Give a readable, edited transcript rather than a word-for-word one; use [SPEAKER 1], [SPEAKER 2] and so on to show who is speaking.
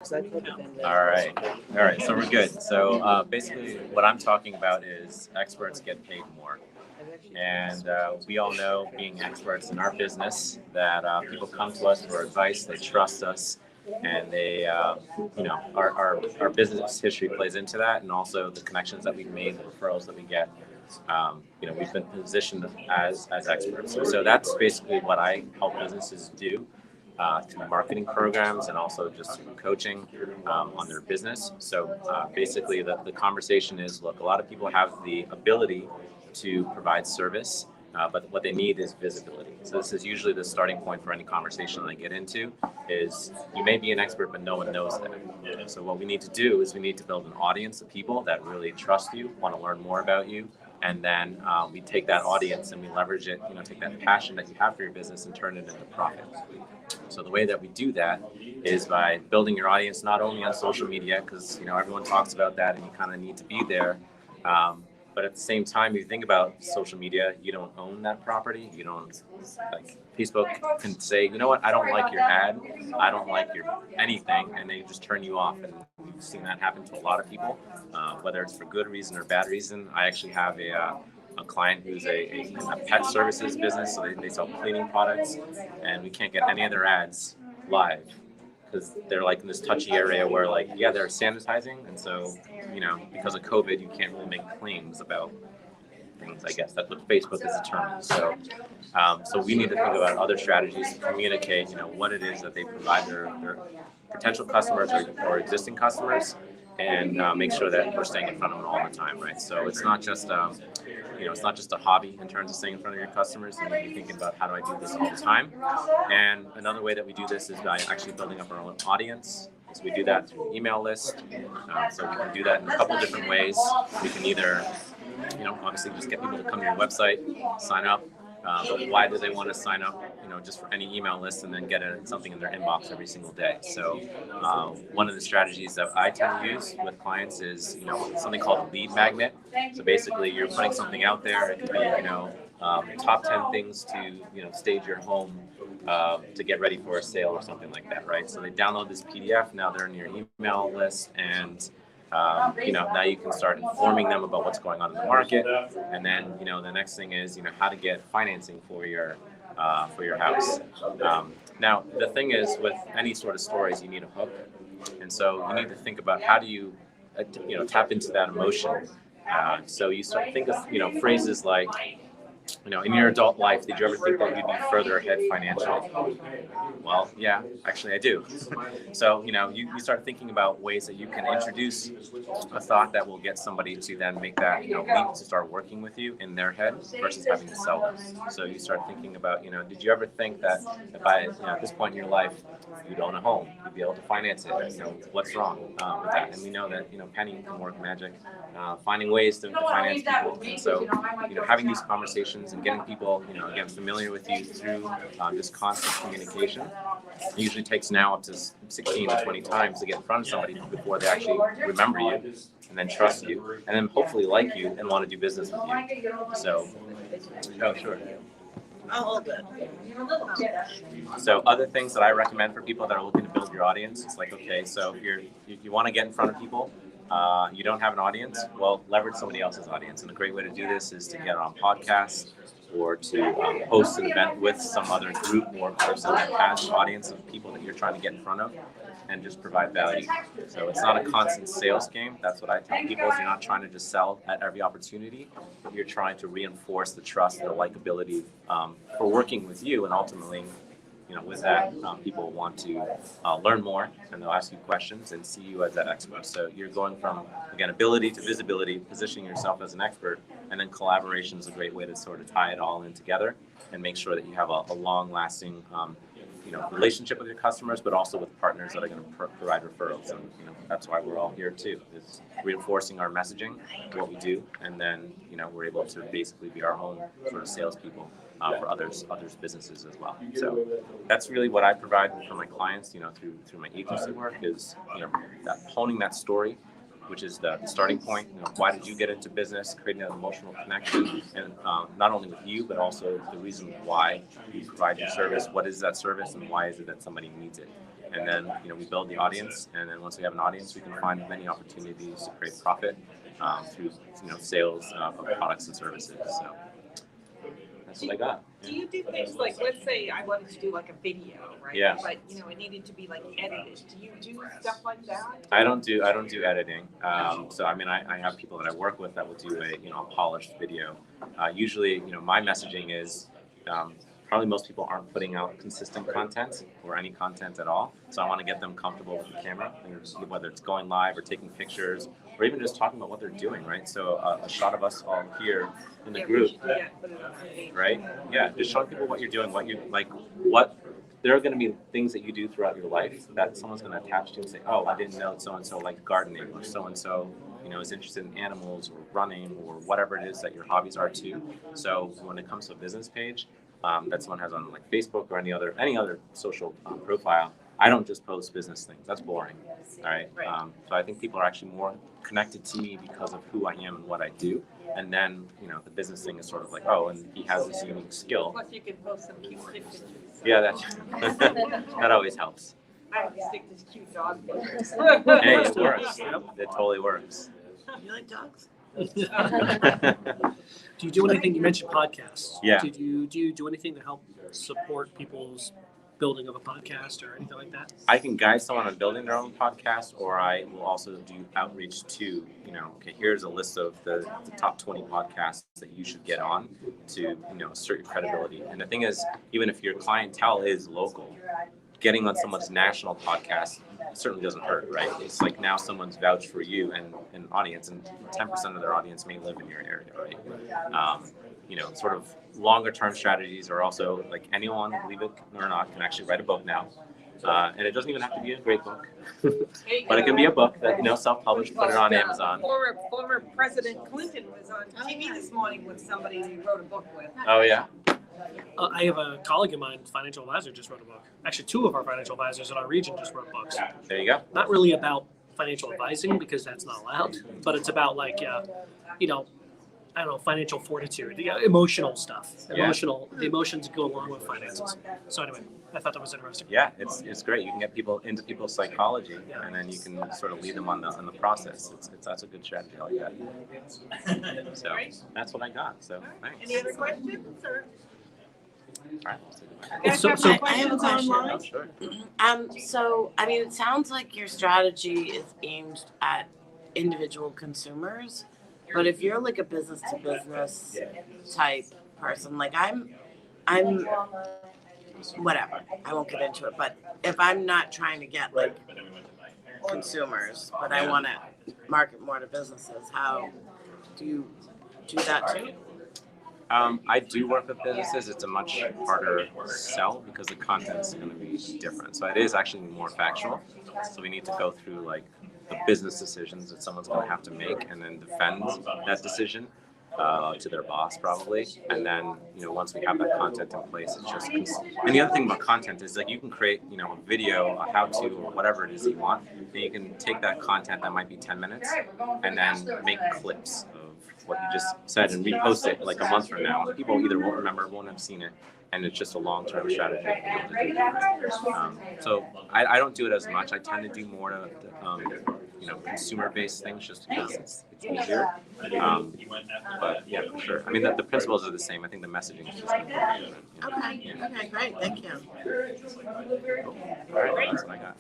[SPEAKER 1] All right. All right. So we're good. So basically, what I'm talking about is experts get paid more. And we all know, being experts in our business, that people come to us for advice, they trust us, and our business history plays into that, and also the connections that we've made, the referrals that we get. We've been positioned as experts. So that's basically what I help businesses do through marketing programs and also just through coaching on their business. So basically, the conversation is, look, a lot of people have the ability to provide service, but what they need is visibility. So this is usually the starting point for any conversation that I get into, is you may be an expert, but no one knows that. So what we need to do is we need to build an audience of people that really trust you, want to learn more about you, and then we take that audience and we leverage it, take that passion that you have for your business and turn it into profit. So the way that we do that is by building your audience not only on social media, because everyone talks about that and you kind of need to be there, but at the same time, if you think about social media, you don't own that property. You don't, like, Facebook can say, you know what, I don't like your ad, I don't like your anything, and they just turn you off. And we've seen that happen to a lot of people, whether it's for good reason or bad reason. I actually have a client who's a pet services business, so they sell cleaning products, and we can't get any of their ads live because they're like in this touchy area where, like, yeah, they're sanitizing, and so because of COVID, you can't really make claims about things. I guess that's what Facebook is determined. So we need to think about other strategies to communicate what it is that they provide their potential customers or existing customers, and make sure that we're staying in front of them all the time, right? So it's not just it's not just a hobby in terms of staying in front of your customers. You need to be thinking about, how do I do this all the time? And another way that we do this is by actually building up our own audience. So we do that through an email list. So we can do that in a couple of different ways. We can either, obviously just get people to come to your website, sign up. But why do they want to sign up, just for any email list and then get something in their inbox every single day? So one of the strategies that I tend to use with clients is, something called a lead magnet. So basically, you're putting something out there. It could be, top 10 things to, stage your home to get ready for a sale or something like that, right? So they download this PDF. Now they're in your email list, and now you can start informing them about what's going on in the market. And then, the next thing is, how to get financing for your house. Now, the thing is, with any sort of stories, you need a hook. And so you need to think about, how do you, tap into that emotion. So you start to think of, phrases like, in your adult life, did you ever think that you'd be further ahead financially? Well, yeah, actually I do. So, you start thinking about ways that you can introduce a thought that will get somebody to then make that, leap to start working with you in their head versus having to sell them. So you start thinking about, did you ever think that by, at this point in your life, you'd own a home, you'd be able to finance it? What's wrong with that? And we know that, penny can work magic, finding ways to finance people. And so, having these conversations and getting people, again, familiar with you through this constant communication. It usually takes now up to 16 to 20 times to get in front of somebody before they actually remember you and then trust you and then hopefully like you and want to do business with you. So, oh, sure.
[SPEAKER 2] Oh, good.
[SPEAKER 1] So other things that I recommend for people that are looking to build your audience, it's like, okay, so you want to get in front of people, you don't have an audience, well, leverage somebody else's audience. And a great way to do this is to get on podcasts or to host an event with some other group or person that has an audience of people that you're trying to get in front of and just provide value. So it's not a constant sales game. That's what I tell people, is you're not trying to just sell at every opportunity, but you're trying to reinforce the trust and the likability for working with you. And ultimately, with that, people want to learn more, and they'll ask you questions and see you as that expert. So you're going from, again, ability to visibility, positioning yourself as an expert, and then collaboration is a great way to sort of tie it all in together and make sure that you have a long-lasting relationship with your customers, but also with partners that are going to provide referrals. And that's why we're all here too, is reinforcing our messaging, what we do, and then we're able to basically be our own sort of salespeople for others businesses as well. So that's really what I provide for my clients, through my agency work, is that honing that story, which is the starting point. Why did you get into business? Creating an emotional connection, and not only with you, but also the reason why you provide your service. What is that service, and why is it that somebody needs it? and then we build the audience, and then once we have an audience, we can find many opportunities to create profit through sales of products and services. So that's what I got.
[SPEAKER 2] Do you do things like, let's say I wanted to do like a video, right?
[SPEAKER 1] Yeah.
[SPEAKER 2] But it needed to be like edited. Do you do stuff like that?
[SPEAKER 1] I don't do editing. So I have people that I work with that will do a polished video. Usually, my messaging is probably most people aren't putting out consistent content or any content at all. So I want to get them comfortable with the camera, whether it's going live or taking pictures or even just talking about what they're doing, right? So a shot of us all here in the group, right? Yeah, just showing people what you're doing, there are going to be things that you do throughout your life that someone's going to attach to and say, oh, I didn't know so-and-so liked gardening, or so-and-so, is interested in animals or running or whatever it is that your hobbies are too. So when it comes to a business page that someone has on like Facebook or any other social profile, I don't just post business things. That's boring. All right. So I think people are actually more connected to me because of who I am and what I do. And then, the business thing is sort of like, oh, and he has this unique skill.
[SPEAKER 2] Plus you can post some cute pictures.
[SPEAKER 1] Yeah, that always helps.
[SPEAKER 2] I have to stick this cute dog pictures.
[SPEAKER 1] Hey, it works. It totally works.
[SPEAKER 2] You like dogs?
[SPEAKER 3] Do you do anything? You mentioned podcasts.
[SPEAKER 1] Yeah.
[SPEAKER 3] Do you do anything to help support people's building of a podcast or anything like that?
[SPEAKER 1] I can guide someone on building their own podcast, or I will also do outreach to, okay, here's a list of the top 20 podcasts that you should get on to, assert your credibility. And the thing is, even if your clientele is local, getting on someone's national podcast certainly doesn't hurt, right? It's like now someone's vouched for you and an audience, and 10% of their audience may live in your area, right? Sort of longer term strategies are also like anyone, believe it or not, can actually write a book now. And it doesn't even have to be a great book, but it can be a book that, self-published, put it on Amazon.
[SPEAKER 2] Former President Clinton was on TV this morning with somebody he wrote a book with.
[SPEAKER 1] Oh, yeah?
[SPEAKER 3] I have a colleague of mine, financial advisor, just wrote a book. Actually, two of our financial advisors in our region just wrote books.
[SPEAKER 1] There you go.
[SPEAKER 3] Not really about financial advising because that's not allowed, but it's about I don't know, financial fortitude, emotional stuff, the emotions that go along with finances. So anyway, I thought that was interesting.
[SPEAKER 1] Yeah, it's great. You can get people into people's psychology, and then you can sort of lead them on the process. That's a good strategy. I like that. So that's what I got. So thanks.
[SPEAKER 2] Any other questions? Or?
[SPEAKER 1] All
[SPEAKER 3] right.
[SPEAKER 4] So I have a question.
[SPEAKER 1] Oh, sure.
[SPEAKER 4] So it sounds like your strategy is aimed at individual consumers, but if you're like a business to business type person, like I'm whatever, I won't get into it, but if I'm not trying to get like consumers, but I want to market more to businesses, how do you do that too?
[SPEAKER 1] I do work with businesses. It's a much harder sell because the content is going to be different. So it is actually more factual. So we need to go through like the business decisions that someone's going to have to make and then defend that decision to their boss probably. And then, once we have that content in place, it's just, and the other thing about content is like you can create, a video, a how-to, or whatever it is that you want. And you can take that content that might be 10 minutes and then make clips of what you just said and repost it like a month from now. People either won't remember, won't have seen it, and it's just a long-term strategy. So I don't do it as much. I tend to do more to consumer-based things just because it's easier. But yeah, for sure. The principles are the same. I think the messaging is just going to be different.
[SPEAKER 4] Okay. Okay, great. Thank you.
[SPEAKER 1] Cool. All right, that's what I got.